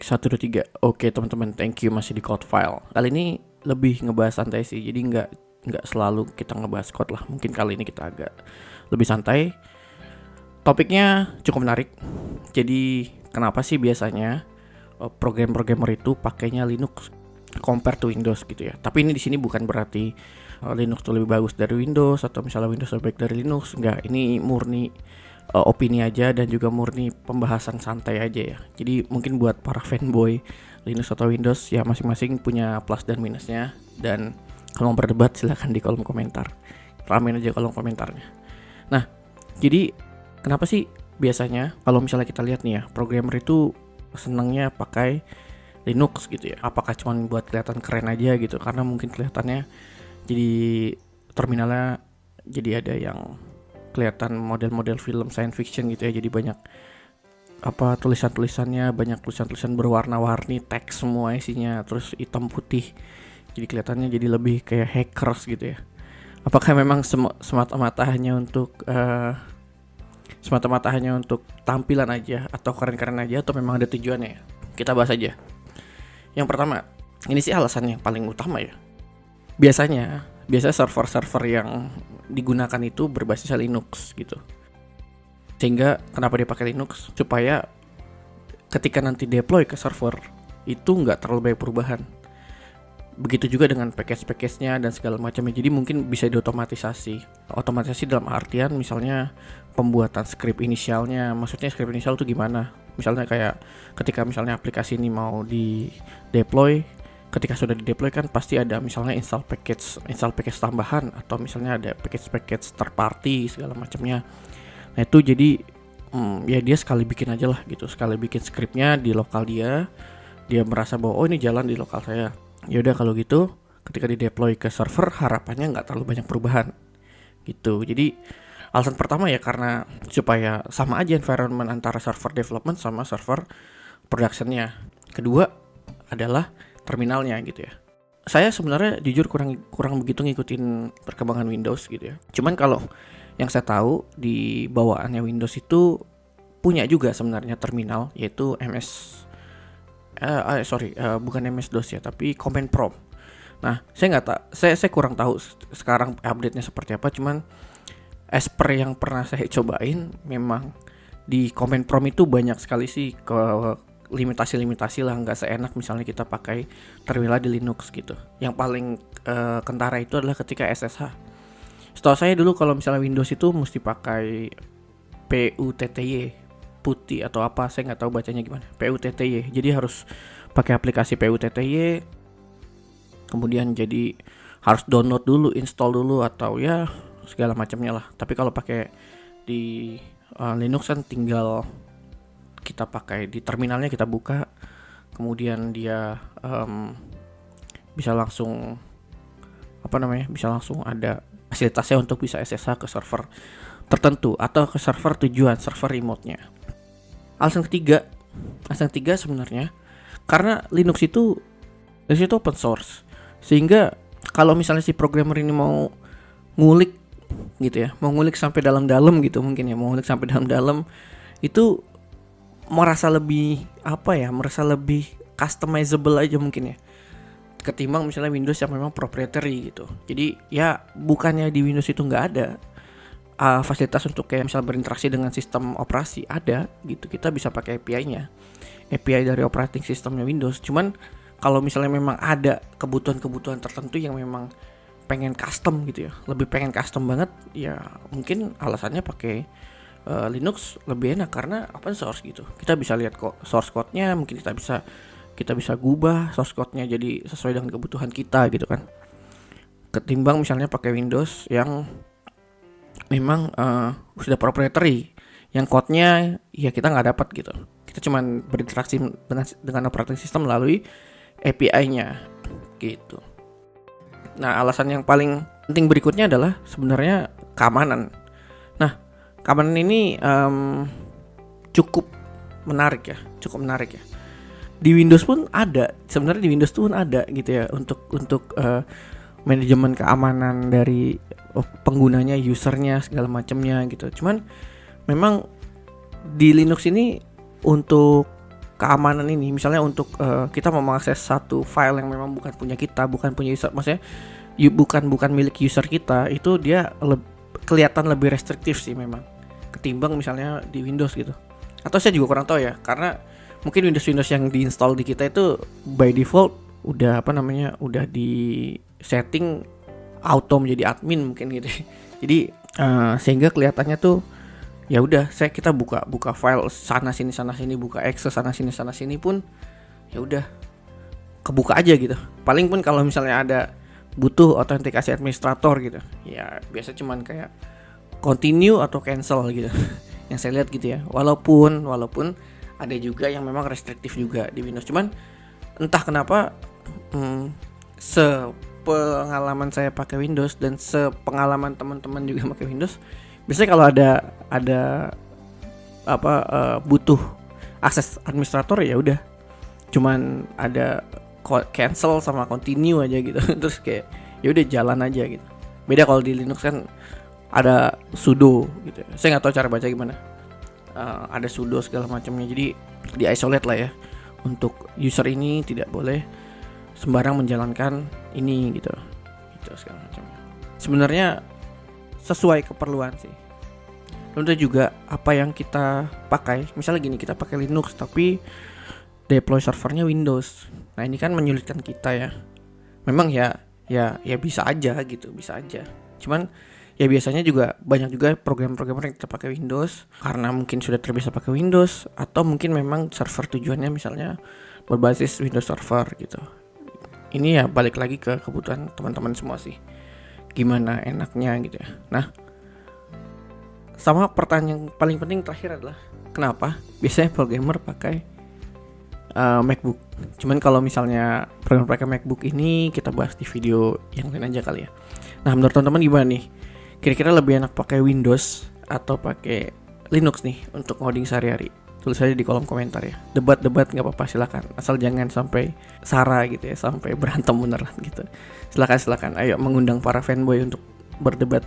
Cek 1, 2, 3. Oke teman-teman, thank you masih di code file. Kali ini lebih ngebahas santai sih. Jadi nggak selalu kita ngebahas code lah. Mungkin kali ini kita agak lebih santai. Topiknya cukup menarik. Jadi kenapa sih biasanya programmer itu pakainya Linux compare to Windows gitu ya. Tapi ini di sini bukan berarti Linux tuh lebih bagus dari Windows atau misalnya Windows lebih baik dari Linux. Enggak, ini murni opini aja dan juga murni pembahasan santai aja ya. Jadi mungkin buat para fanboy Linux atau Windows ya masing-masing punya plus dan minusnya. Dan kalau mau berdebat silahkan di kolom komentar. Ramein aja kolom komentarnya. Nah, jadi kenapa sih biasanya kalau misalnya kita lihat nih ya, programmer itu senangnya pakai Linux gitu ya? Apakah cuma buat kelihatan keren aja gitu? Karena mungkin kelihatannya jadi terminalnya jadi ada yang kelihatan model-model film science fiction gitu ya. Jadi banyak tulisan-tulisannya, banyak tulisan-tulisan berwarna-warni, teks semua isinya, terus hitam putih. Jadi kelihatannya jadi lebih kayak hackers gitu ya. Apakah memang semata-mata hanya untuk tampilan aja atau keren-keren aja atau memang ada tujuannya ya? Kita bahas aja. Yang pertama, ini sih alasan yang paling utama ya. Biasanya server-server yang digunakan itu berbasis Linux gitu. Sehingga kenapa dia pakai Linux? Supaya ketika nanti deploy ke server itu nggak terlalu banyak perubahan. Begitu juga dengan package-nya dan segala macamnya. Jadi mungkin bisa diotomatisasi. Otomatisasi dalam artian misalnya pembuatan script inisialnya. Maksudnya script inisial itu gimana? Misalnya kayak ketika misalnya aplikasi ini mau di deploy, ketika sudah di deploy kan pasti ada misalnya install package tambahan atau misalnya ada package third party segala macamnya. Nah itu jadi ya dia sekali bikin aja lah gitu, sekali bikin scriptnya di lokal dia merasa bahwa oh ini jalan di lokal saya. Ya udah kalau gitu ketika di deploy ke server harapannya nggak terlalu banyak perubahan gitu. Jadi alasan pertama ya karena supaya sama aja environment antara server development sama server productionnya. Kedua adalah terminalnya gitu ya. Saya sebenarnya jujur kurang begitu ngikutin perkembangan Windows gitu ya. Cuman kalau yang saya tahu di bawaannya Windows itu punya juga sebenarnya terminal yaitu bukan MS-DOS ya, tapi Command Prompt. Nah, saya kurang tahu sekarang update-nya seperti apa, cuman as per yang pernah saya cobain memang di Command Prompt itu banyak sekali sih ke limitasi lah, nggak seenak misalnya kita pakai terminal di Linux gitu. Yang paling kentara itu adalah ketika SSH. Setahu saya dulu kalau misalnya Windows itu mesti pakai PUTTY putih atau apa, saya nggak tahu bacanya gimana. PUTTY. Jadi harus pakai aplikasi PUTTY. Kemudian jadi harus download dulu, install dulu atau ya segala macamnya lah. Tapi kalau pakai di Linux kan tinggal kita pakai di terminalnya, kita buka, kemudian dia bisa langsung bisa langsung ada fasilitasnya untuk bisa SSH ke server tertentu atau ke server tujuan, server remote-nya. Alasan ketiga sebenarnya karena Linux itu open source, sehingga kalau misalnya si programmer ini mau ngulik gitu ya, mau ngulik sampai dalam-dalam gitu mungkin ya, mau ngulik sampai dalam-dalam itu merasa lebih customizable aja mungkin ya, ketimbang misalnya Windows yang memang proprietary gitu. Jadi ya bukannya di Windows itu nggak ada fasilitas untuk kayak misalnya berinteraksi dengan sistem operasi, ada gitu, kita bisa pakai API dari operating systemnya Windows. Cuman kalau misalnya memang ada kebutuhan tertentu yang memang pengen custom gitu ya, lebih pengen custom banget ya, mungkin alasannya pakai Linux lebih enak karena open source gitu. Kita bisa lihat kok source code-nya, mungkin kita bisa gubah source code-nya jadi sesuai dengan kebutuhan kita gitu kan. Ketimbang misalnya pakai Windows yang memang sudah proprietary, yang code-nya ya kita nggak dapat gitu. Kita cuma berinteraksi dengan operating system melalui API-nya gitu. Nah, alasan yang paling penting berikutnya adalah sebenarnya keamanan. Nah, keamanan ini cukup menarik ya. Di Windows pun ada, sebenarnya di Windows pun ada gitu ya untuk manajemen keamanan dari penggunanya, usernya, segala macamnya gitu. Cuman memang di Linux ini untuk keamanan ini, misalnya untuk kita mau mengakses satu file yang memang bukan punya kita, bukan punya user, maksudnya bukan milik user kita, itu dia kelihatan lebih restriktif sih memang ketimbang misalnya di Windows gitu. Atau saya juga kurang tahu ya, karena mungkin Windows yang diinstal di kita itu by default udah udah di setting auto menjadi admin mungkin gitu. Jadi sehingga kelihatannya tuh ya udah kita buka file sana sini buka Access sana sini pun ya udah kebuka aja gitu. Paling pun kalau misalnya ada butuh autentikasi administrator gitu, ya biasa cuman kayak continue atau cancel gitu. Yang saya lihat gitu ya. Walaupun ada juga yang memang restriktif juga di Windows. Cuman entah kenapa sepengalaman saya pakai Windows dan sepengalaman teman-teman juga pakai Windows, biasanya kalau ada butuh akses administrator ya udah cuman ada cancel sama continue aja gitu. Terus kayak ya udah jalan aja gitu. Beda kalau di Linux kan ada sudo gitu. Saya nggak tahu cara baca gimana. Ada sudo segala macamnya. Jadi di isolate lah ya. Untuk user ini tidak boleh sembarang menjalankan ini gitu. Itu segala macamnya. Sebenarnya sesuai keperluan sih. Tentu juga apa yang kita pakai. Misalnya gini, kita pakai Linux tapi deploy servernya Windows. Nah, ini kan menyulitkan kita ya. Memang ya bisa aja gitu, bisa aja. Cuman ya biasanya juga banyak juga program-program yang kita pakai Windows karena mungkin sudah terbiasa pakai Windows, atau mungkin memang server tujuannya misalnya berbasis Windows Server gitu. Ini ya balik lagi ke kebutuhan teman-teman semua sih. Gimana enaknya gitu ya. Nah, sama pertanyaan yang paling penting terakhir adalah kenapa biasanya programmer pakai MacBook. Cuman kalau misalnya program pakai MacBook ini kita bahas di video yang lain aja kali ya. Nah, menurut teman-teman gimana nih? Kira-kira lebih enak pakai Windows atau pakai Linux nih untuk ngoding sehari-hari? Tulis aja di kolom komentar ya. Debat nggak apa-apa, silakan. Asal jangan sampai sara gitu ya, sampai berantem beneran gitu. Silakan. Ayo mengundang para fanboy untuk berdebat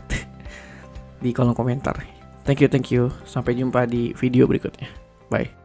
di kolom komentar. Thank you. Sampai jumpa di video berikutnya. Bye.